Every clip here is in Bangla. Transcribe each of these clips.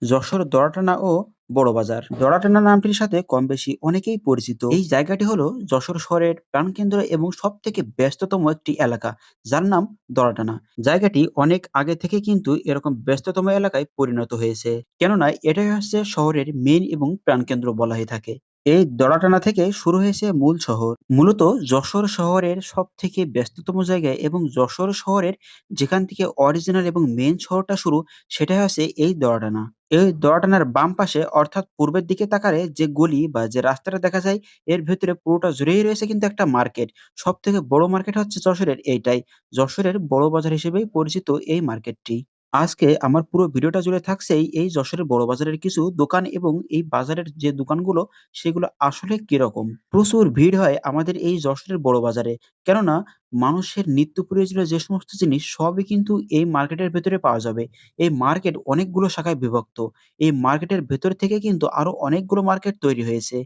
যশোর দরাটানা ও বড়বাজার। দরাটানা নামটির সাথে কমবেশি অনেকেই পরিচিত। এই জায়গাটি হলো যশোর শহরের প্রাণকেন্দ্র এবং সবথেকে ব্যস্ততম একটি এলাকা, যার নাম দরাটানা। জায়গাটি অনেক আগে থেকে কিন্তু এরকম ব্যস্ততম এলাকায় পরিণত হয়েছে। কেননা এটাই হচ্ছে শহরের মেইন এবং প্রাণকেন্দ্র বলা হয়ে থাকে। এই দরাটানা থেকে শুরু হয়েছে মূল শহর। মূলত যশোর শহরের সবথেকে ব্যস্ততম জায়গায় এবং যশোর শহরের যেখান থেকে অরিজিনাল এবং মেইন শহরটা শুরু, সেটা হচ্ছে এই দরাটানা। এই দোয়াটানার বাম পাশে অর্থাৎ পূর্বের দিকে তাকালে যে গলি বা যে রাস্তাটা দেখা যায়, এর ভেতরে পুরোটা জুড়েই রয়েছে কিন্তু একটা মার্কেট। সবথেকে বড় মার্কেট হচ্ছে যশোরের এইটাই। যশোরের বড় বাজার হিসেবেই পরিচিত এই মার্কেটটি। আজকে আমার পুরো ভিডিওটা জুড়ে থাকছে এই যশোরের বড় বাজারের কিছু দোকান এবং এই বাজারের যে দোকানগুলো সেগুলো আসলে কিরকম। প্রচুর ভিড় হয় আমাদের এই যশোরের বড় বাজারে। কেননা মানুষের নিত্য প্রয়োজনীয় যে সমস্ত জিনিস সবই কিন্তু এই মার্কেটের ভেতরে পাওয়া যাবে। এই মার্কেট অনেকগুলো শাখায় বিভক্ত। এই মার্কেটের ভেতর থেকে কিন্তু আরো অনেকগুলো মার্কেট তৈরি হয়েছে।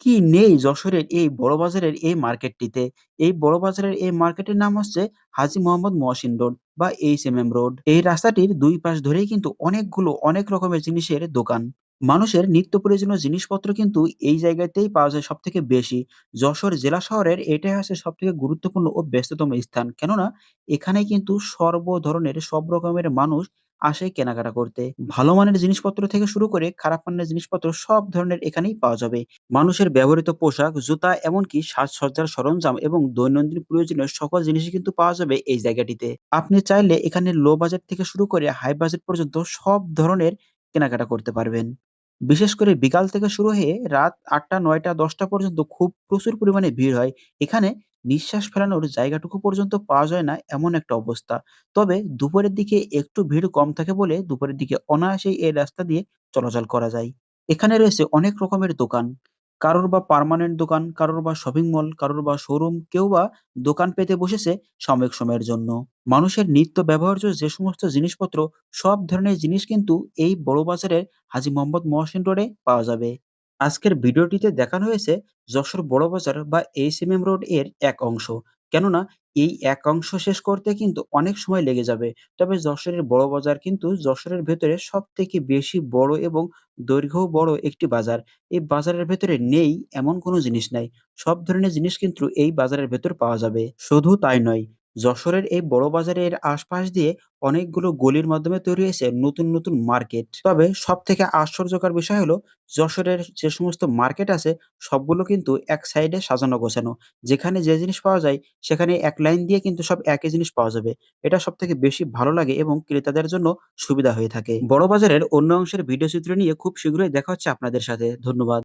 কি নেই যশোরের এই বড় বাজারের এই মার্কেটটিতে? এই বড় বাজারের এই মার্কেটের নাম হচ্ছে হাজী মোহাম্মদ মহসিন রোড বা এইচএমএম রোড। এই রাস্তাটির ২ পাশ ধরেই কিন্তু অনেক রকমের জিনিসের দোকান। মানুষের নিত্য প্রয়োজনীয় জিনিসপত্র কিন্তু এই জায়গাতেই পাওয়া যায় সবথেকে বেশি। যশোর জেলা শহরের এটাই হচ্ছে সবথেকে গুরুত্বপূর্ণ ও ব্যস্ততম স্থান। কেননা এখানে কিন্তু সর্ব ধরনের সব রকমের মানুষ আসে কেনাকাটা করতে। ভালো মানের জিনিসপত্র থেকে শুরু করে খারাপ মানের জিনিসপত্র সব ধরনের এখানেই পাওয়া যাবে। মানুষের ব্যবহৃত পোশাক, জুতা এমনকি সাজসজ্জার সরঞ্জাম এবং দৈনন্দিন প্রয়োজনীয় সকল জিনিসই কিন্তু পাওয়া যাবে এই জায়গাটিতে। আপনি চাইলে এখানে লো বাজেট থেকে শুরু করে হাই বাজেট পর্যন্ত সব ধরনের কেনাকাটা করতে পারবেন। বিশেষ করে বিকাল থেকে শুরু হয়ে রাত ৮ঃ০০, ৯ঃ০০, ১০ঃ০০ পর্যন্ত খুব প্রচুর পরিমাণে ভিড় হয়। এখানে নিঃশ্বাস ফেলানোর জায়গাটুকু পর্যন্ত পাওয়া যায় না এমন একটা অবস্থা। তবে দুপুরের দিকে একটু ভিড় কম থাকে বলে দুপুরের দিকে অনায়াসেই এই রাস্তা দিয়ে চলাচল করা যায়। এখানে রয়েছে অনেক রকমের দোকান। কারোর বা পার্মানেন্ট দোকান, কারোর বা শপিং মল, কারোর বা শোরুম, কেউ বা দোকান পেতে বসেছে সাময়িক সময়ের জন্য। মানুষের নিত্য ব্যবহার্য যে সমস্ত জিনিসপত্র, সব ধরনের জিনিস কিন্তু এই বড় বাজারের হাজী মোহাম্মদ মহসিন রোডে পাওয়া যাবে। আজকের ভিডিওটিতে দেখানো হয়েছে যশোর বড় বাজার বা এইচএমএম রোড এর এক অংশ। কেননা এই এক অংশ শেষ করতে কিন্তু অনেক সময় লেগে যাবে। তবে যশোরের বড় বাজার কিন্তু যশোরের ভেতরে সবথেকে বেশি বড় এবং দৈর্ঘ্যও বড় একটি বাজার। এই বাজারের ভেতরে নেই এমন কোনো জিনিস নাই। সব ধরনের জিনিস কিন্তু এই বাজারের ভেতর পাওয়া যাবে। শুধু তাই নয়, যশোরের এই বড় বাজারের আশপাশ দিয়ে অনেকগুলো গলির মাধ্যমে তৈরি হয়েছে নতুন মার্কেট। তবে সবথেকে আশ্চর্যকর বিষয় হলো যশোরের যে সমস্ত মার্কেট আছে সবগুলো কিন্তু এক সাইডে সাজানো গোছানো। যেখানে যে জিনিস পাওয়া যায় সেখানে এক লাইন দিয়ে কিন্তু সব একই জিনিস পাওয়া যাবে। এটা সবথেকে বেশি ভালো লাগে এবং ক্রেতাদের জন্য সুবিধা হয়ে থাকে। বড় বাজারের অন্য অংশের ভিডিও চিত্র নিয়ে খুব শীঘ্রই দেখা হচ্ছে আপনাদের সাথে। ধন্যবাদ।